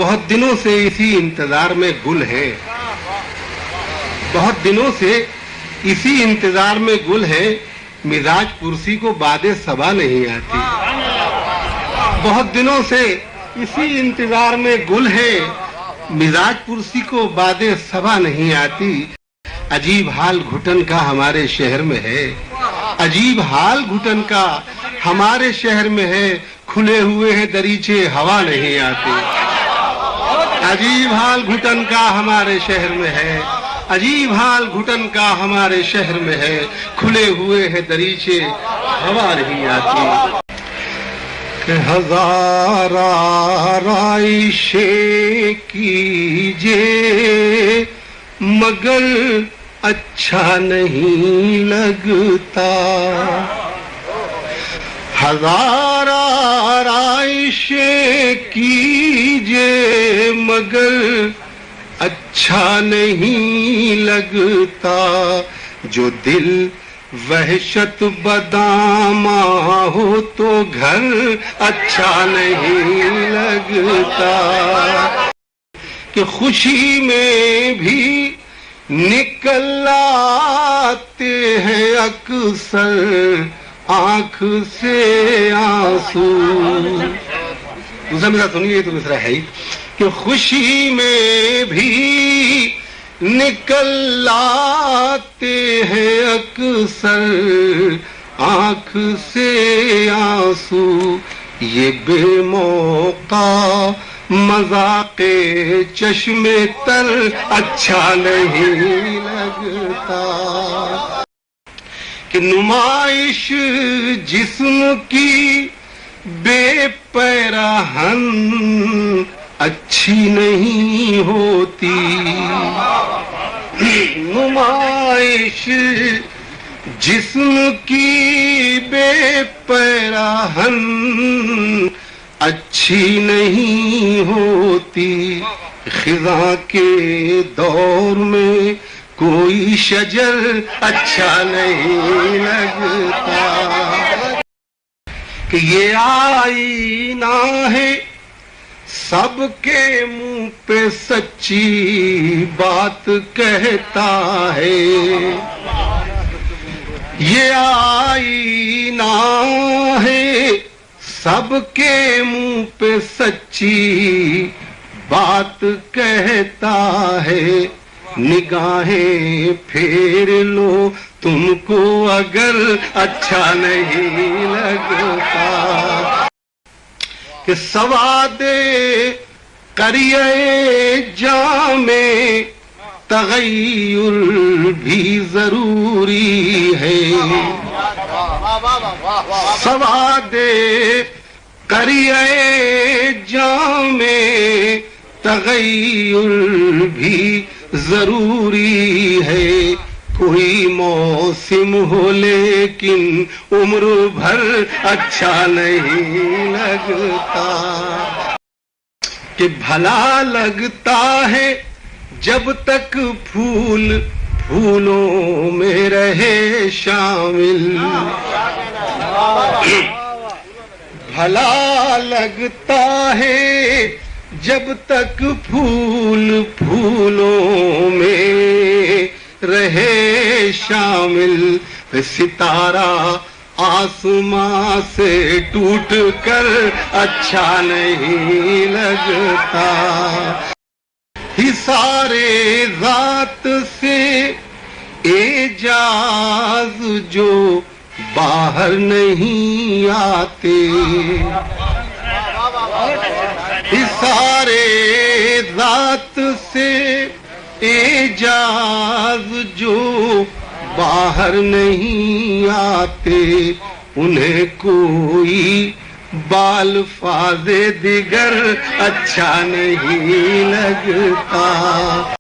بہت دنوں سے اسی انتظار میں گل ہے، بہت دنوں سے اسی انتظار میں گل ہے، مزاج پرسی کو باد صبا نہیں آتی۔ بہت دنوں سے اسی انتظار میں گل ہے، مزاج پرسی کو باد صبا نہیں آتی۔ عجیب حال گھٹن کا ہمارے شہر میں ہے، عجیب حال گھٹن کا ہمارے شہر میں ہے، کھلے ہوئے ہیں دریچے ہوا نہیں آتی۔ عجیب حال گھٹن کا ہمارے شہر میں ہے، عجیب حال گھٹن کا ہمارے شہر میں ہے، کھلے ہوئے ہیں دریچے ہوا نہیں آتی۔ کہ ہزار آرائشیں کیجے مگر اچھا نہیں لگتا، ہزار آرائشیں کیجے مگر اچھا نہیں لگتا، جو دل وحشت بداماں ہو تو گھر اچھا نہیں لگتا۔ کہ خوشی میں بھی نکل آتے ہیں اکثر آنکھ سے آنسو۔ دوسرا مصرع سنیے، تو مصرع ہے ہی کہ خوشی میں بھی نکل آتے ہیں اکثر آنکھ سے آنسو، یہ بے موقع مذاق چشم تر اچھا نہیں لگتا۔ کہ نمائش جسم کی بے پیراہن اچھی نہیں ہوتی، نمائش جسم کی بے پیراہن اچھی نہیں ہوتی، خزاں کے دور میں کوئی شجر اچھا نہیں لگتا۔ کہ یہ آئینہ ہے سب کے منہ پہ سچی بات کہتا ہے، یہ آئینہ ہے سب کے منہ پہ سچی بات کہتا ہے، نگاہیں پھیر لو تم کو اگر اچھا نہیں لگتا۔ کہ سواد قریہ جاں میں تغیر بھی ضروری ہے، سواد قریہ جاں میں تغیر بھی ضروری ہے، کوئی موسم ہو لیکن عمر بھر اچھا نہیں لگتا۔ کہ بھلا لگتا ہے جب تک پھول پھولوں میں رہے شامل، بھلا لگتا ہے جب تک پھول پھولوں میں رہے شامل، ستارہ آسماں سے ٹوٹ کر اچھا نہیں لگتا۔ حصارِ ذات سے اعجاز جو باہر نہیں آتے، حصارِ ذات سے اعجاز جو باہر نہیں آتے، انہیں کوئی بالفاظ دیگر اچھا نہیں لگتا۔